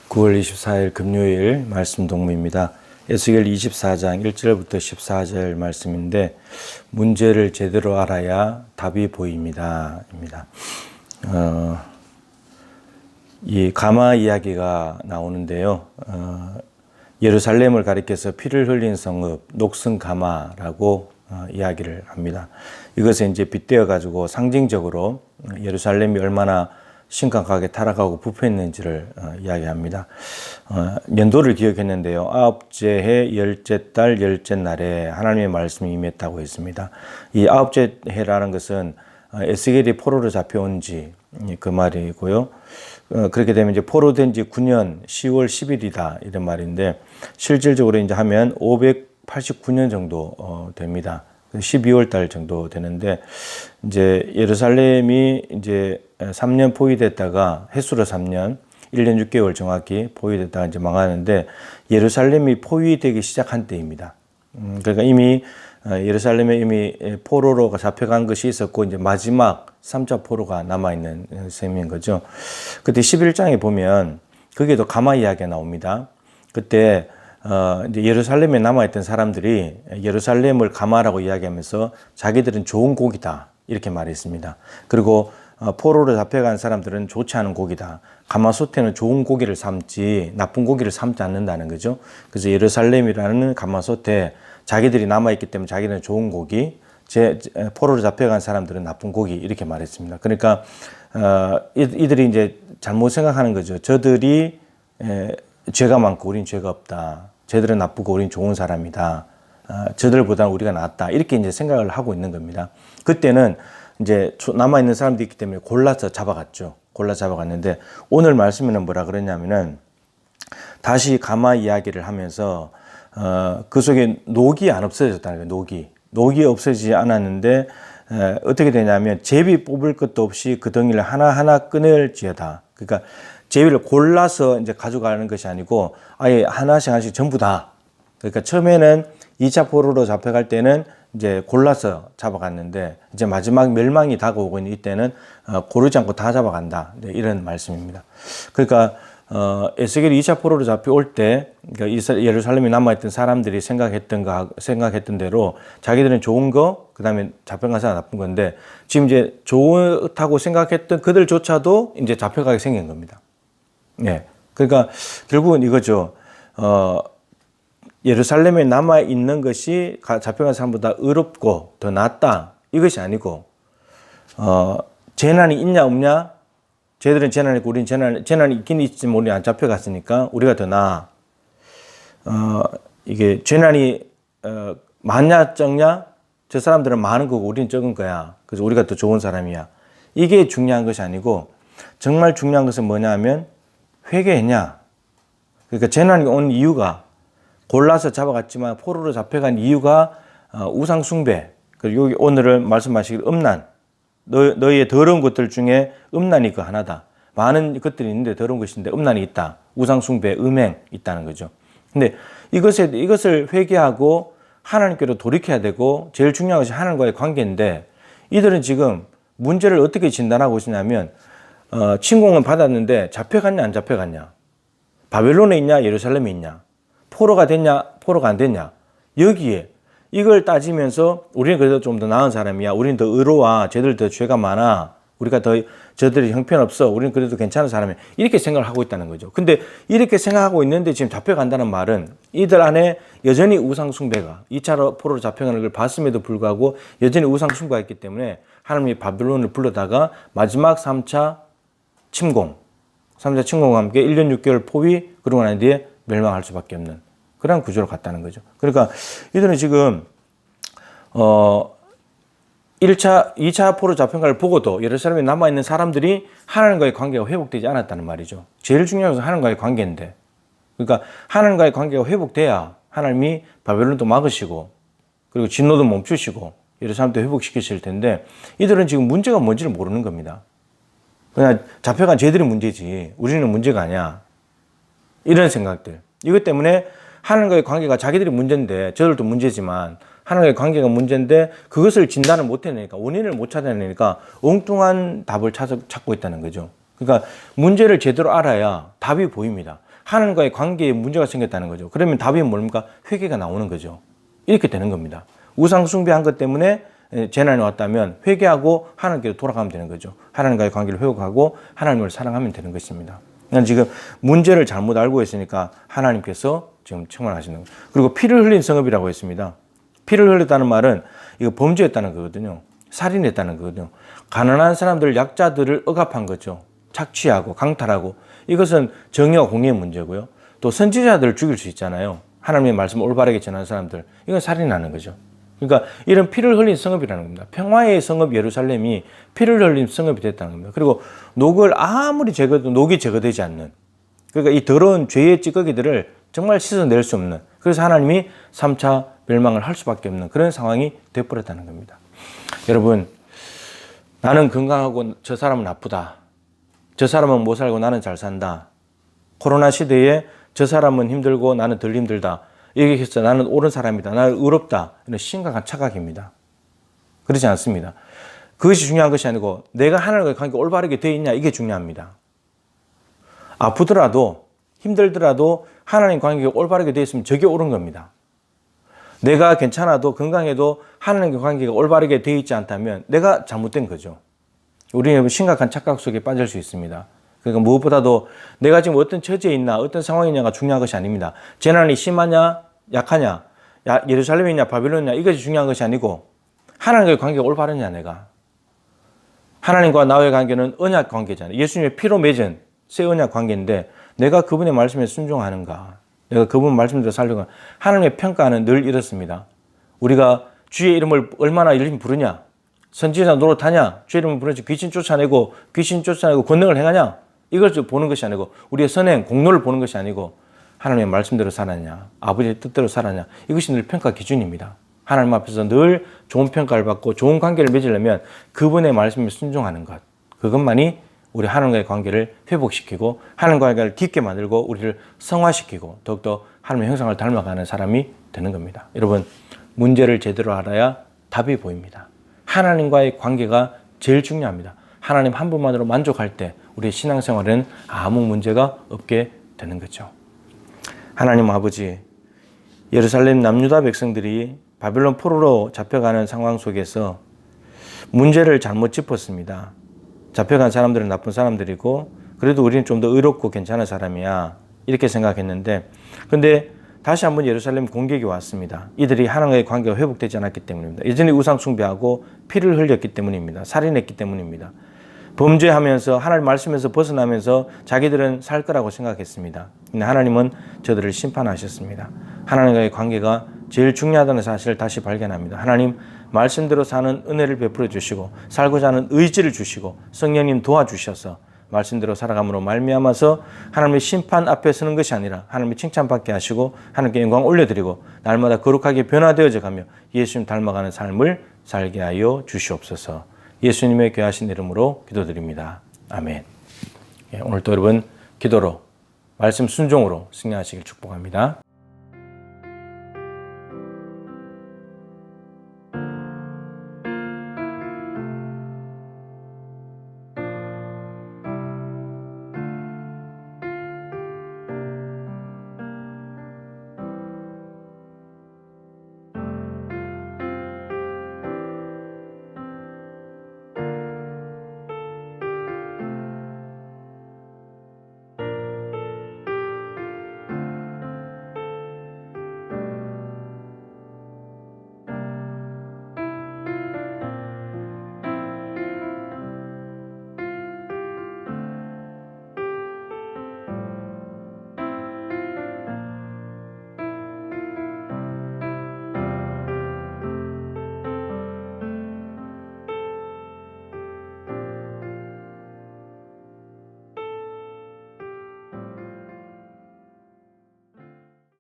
9월 24일 금요일 말씀 동무입니다. 에스겔 24장 1절부터 14절 말씀인데 문제를 제대로 알아야 답이 보입니다. 입니다. 이 가마 이야기가 나오는데요. 예루살렘을 가리켜서 피를 흘린 성읍 녹슨 가마라고 이야기를 합니다. 이것에 이제 빗대어 가지고 상징적으로 예루살렘이 얼마나 심각하게 타락하고 부패했는지를 이야기합니다. 연도를 기억했는데요. 아홉째 해 열째 달 열째 날에 하나님의 말씀이 임했다고 했습니다. 이 아홉째 해라는 것은 에스겔이 포로로 잡혀온 지 그 말이고요. 그렇게 되면 이제 포로된 지 9년 10월 10일이다 이런 말인데 실질적으로 이제 하면 589년 정도 됩니다. 12월 달 정도 되는데 이제 예루살렘이 이제 3년 포위됐다가 햇수로 3년 1년 6개월 정확히 포위됐다가 이제 망하는데 예루살렘이 포위되기 시작한 때입니다. 그러니까 이미 예루살렘에 이미 포로로 잡혀간 것이 있었고 이제 마지막 3차 포로가 남아있는 셈인 거죠. 그때 11장에 보면 거기에도 가마 이야기가 나옵니다. 그때 이제 예루살렘에 남아있던 사람들이 예루살렘을 가마라고 이야기하면서 자기들은 좋은 고기다 이렇게 말했습니다. 그리고 포로로 잡혀간 사람들은 좋지 않은 고기다. 가마솥에는 좋은 고기를 삶지 나쁜 고기를 삶지 않는다는 거죠. 그래서 예루살렘이라는 가마솥에 자기들이 남아있기 때문에 자기는 좋은 고기, 포로로 잡혀간 사람들은 나쁜 고기 이렇게 말했습니다. 그러니까 이들이 이제 잘못 생각하는 거죠. 저들이 죄가 많고 우린 죄가 없다. 쟤들은 나쁘고 우린 좋은 사람이다. 저들보다는 우리가 낫다. 이렇게 이제 생각을 하고 있는 겁니다. 그때는 이제 남아있는 사람들이 있기 때문에 골라서 잡아갔죠. 골라 잡아갔는데 오늘 말씀에는 뭐라 그랬냐면은 다시 가마 이야기를 하면서 그 속에 녹이 안 없어졌다는 거예요. 녹이 없어지지 않았는데 어떻게 되냐면 제비 뽑을 것도 없이 그 덩이를 하나하나 끊을지어다. 그러니까 제비를 골라서 이제 가져가는 것이 아니고 아예 하나씩 전부 다. 그러니까 처음에는 2차 포로로 잡혀갈 때는 이제 골라서 잡아갔는데 이제 마지막 멸망이 다가오고 있는 이때는 고르지 않고 다 잡아간다. 네, 이런 말씀입니다. 그러니까 에스겔이 2차 포로로 잡혀올 때 그러니까 예루살렘에 남아있던 사람들이 생각했던 대로 자기들은 좋은 거, 그 다음에 잡혀간 사람 나쁜 건데 지금 이제 좋다고 생각했던 그들조차도 이제 잡혀가게 생긴 겁니다. 네. 그러니까 결국은 이거죠. 예루살렘에 남아있는 것이 잡혀간 사람보다 의롭고 더 낫다. 이것이 아니고, 재난이 있냐, 없냐? 쟤들은 재난이 있고, 우린 재난이 있긴 있지만 우리 안 잡혀갔으니까 우리가 더 나아. 이게 재난이, 많냐, 적냐? 저 사람들은 많은 거고 우린 적은 거야. 그래서 우리가 더 좋은 사람이야. 이게 중요한 것이 아니고, 정말 중요한 것은 뭐냐 하면, 회개했냐? 그러니까 재난이 온 이유가 골라서 잡아갔지만 포로로 잡혀간 이유가 우상 숭배. 그리고 여기 오늘은 말씀하시길 음란. 너희의 더러운 것들 중에 음란이 그 하나다. 많은 것들이 있는데 더러운 것이 있는데 음란이 있다. 우상 숭배, 음행 있다는 거죠. 근데 이것을 회개하고 하나님께로 돌이켜야 되고 제일 중요한 것이 하나님과의 관계인데 이들은 지금 문제를 어떻게 진단하고 있냐면 침공은 받았는데 잡혀갔냐 안 잡혀갔냐. 바벨론에 있냐 예루살렘에 있냐. 포로가 됐냐 포로가 안 됐냐. 여기에 이걸 따지면서 우리는 그래도 좀 더 나은 사람이야. 우리는 더 의로워. 쟤들 더 죄가 많아. 우리가 더 저들이 형편없어. 우리는 그래도 괜찮은 사람이야. 이렇게 생각을 하고 있다는 거죠. 근데 이렇게 생각하고 있는데 지금 잡혀간다는 말은 이들 안에 여전히 우상숭배가 2차 포로로 잡혀가는 걸 봤음에도 불구하고 여전히 우상숭배가 있기 때문에 하나님이 바벨론을 불러다가 마지막 3차 침공과 함께 1년 6개월 포위 그러고 난 뒤에 멸망할 수밖에 없는 그런 구조로 갔다는 거죠. 그러니까 이들은 지금 2차 포로 잡혀간을 보고도 예루살렘에 남아있는 사람들이 하나님과의 관계가 회복되지 않았다는 말이죠. 제일 중요한 것은 하나님과의 관계인데 그러니까 하나님과의 관계가 회복돼야 하나님이 바벨론도 막으시고 그리고 진노도 멈추시고 예루살렘도 회복시키실 텐데 이들은 지금 문제가 뭔지를 모르는 겁니다. 그냥 잡혀간 쟤들이 문제지 우리는 문제가 아니야. 이런 생각들. 이것 때문에 하나님과의 관계가 자기들이 문제인데 저들도 문제지만 하나님과의 관계가 문제인데 그것을 진단을 못 해내니까 원인을 못 찾아내니까 엉뚱한 답을 찾고 있다는 거죠. 그러니까 문제를 제대로 알아야 답이 보입니다. 하나님과의 관계에 문제가 생겼다는 거죠. 그러면 답이 뭡니까? 회개가 나오는 거죠. 이렇게 되는 겁니다. 우상 숭배한 것 때문에 재난이 왔다면 회개하고 하나님께로 돌아가면 되는 거죠. 하나님과의 관계를 회복하고 하나님을 사랑하면 되는 것입니다. 지금 문제를 잘못 알고 있으니까 하나님께서 지금 책망하시는 거예요. 그리고 피를 흘린 성읍이라고 했습니다. 피를 흘렸다는 말은 이거 범죄했다는 거거든요. 살인했다는 거거든요. 가난한 사람들, 약자들을 억압한 거죠. 착취하고 강탈하고. 이것은 정의와 공의의 문제고요. 또 선지자들을 죽일 수 있잖아요. 하나님의 말씀을 올바르게 전하는 사람들. 이건 살인하는 거죠. 그러니까 이런 피를 흘린 성읍이라는 겁니다. 평화의 성읍 예루살렘이 피를 흘린 성읍이 됐다는 겁니다. 그리고 녹을 아무리 제거해도 녹이 제거되지 않는, 그러니까 이 더러운 죄의 찌꺼기들을 정말 씻어낼 수 없는, 그래서 하나님이 3차 멸망을 할 수밖에 없는 그런 상황이 되어버렸다는 겁니다. 여러분, 나는 건강하고 저 사람은 아프다. 저 사람은 못 살고 나는 잘 산다. 코로나 시대에 저 사람은 힘들고 나는 덜 힘들다. 얘기해서 나는 옳은 사람이다. 나는 의롭다. 이런 심각한 착각입니다. 그렇지 않습니다. 그것이 중요한 것이 아니고 내가 하나님과의 관계가 올바르게 되어 있냐, 이게 중요합니다. 아프더라도 힘들더라도 하나님 관계가 올바르게 되어 있으면 저게 옳은 겁니다. 내가 괜찮아도 건강해도 하나님과 관계가 올바르게 되어 있지 않다면 내가 잘못된 거죠. 우리는 심각한 착각 속에 빠질 수 있습니다. 그러니까 무엇보다도 내가 지금 어떤 처지에 있나 어떤 상황이냐가 중요한 것이 아닙니다. 재난이 심하냐 약하냐 예루살렘이냐 바빌론이냐 이것이 중요한 것이 아니고 하나님과의 관계가 올바르냐 내가. 하나님과 나의 관계는 언약 관계잖아요. 예수님의 피로 맺은 새 언약 관계인데 내가 그분의 말씀에 순종하는가, 내가 그분 말씀대로 살려가. 하나님의 평가는 늘 이렇습니다. 우리가 주의 이름을 얼마나 열심히 부르냐, 선지자 노릇하냐, 주의 이름을 부르지 귀신 쫓아내고 권능을 행하냐, 이걸 보는 것이 아니고 우리의 선행 공로를 보는 것이 아니고 하나님의 말씀대로 살았냐, 아버지의 뜻대로 살았냐, 이것이 늘 평가 기준입니다. 하나님 앞에서 늘 좋은 평가를 받고 좋은 관계를 맺으려면 그분의 말씀에 순종하는 것, 그것만이 우리 하나님과의 관계를 회복시키고 하나님과의 관계를 깊게 만들고 우리를 성화시키고 더욱더 하나님의 형상을 닮아가는 사람이 되는 겁니다. 여러분, 문제를 제대로 알아야 답이 보입니다. 하나님과의 관계가 제일 중요합니다. 하나님 한 분만으로 만족할 때 우리의 신앙생활은 아무 문제가 없게 되는 거죠. 하나님 아버지, 예루살렘 남유다 백성들이 바빌론 포로로 잡혀가는 상황 속에서 문제를 잘못 짚었습니다. 잡혀간 사람들은 나쁜 사람들이고 그래도 우리는 좀 더 의롭고 괜찮은 사람이야 이렇게 생각했는데, 근데 다시 한번 예루살렘 공격이 왔습니다. 이들이 하나님과의 관계가 회복되지 않았기 때문입니다. 여전히 우상 숭배하고 피를 흘렸기 때문입니다. 살인했기 때문입니다. 범죄하면서 하나님 말씀에서 벗어나면서 자기들은 살 거라고 생각했습니다. 근데 하나님은 저들을 심판하셨습니다. 하나님과의 관계가 제일 중요하다는 사실을 다시 발견합니다. 하나님 말씀대로 사는 은혜를 베풀어 주시고 살고자 하는 의지를 주시고 성령님 도와주셔서 말씀대로 살아감으로 말미암아서 하나님의 심판 앞에 서는 것이 아니라 하나님의 칭찬받게 하시고 하나님께 영광 올려드리고 날마다 거룩하게 변화되어져 가며 예수님 닮아가는 삶을 살게 하여 주시옵소서. 예수님의 귀하신 이름으로 기도드립니다. 아멘. 오늘도 여러분 기도로 말씀 순종으로 승리하시길 축복합니다.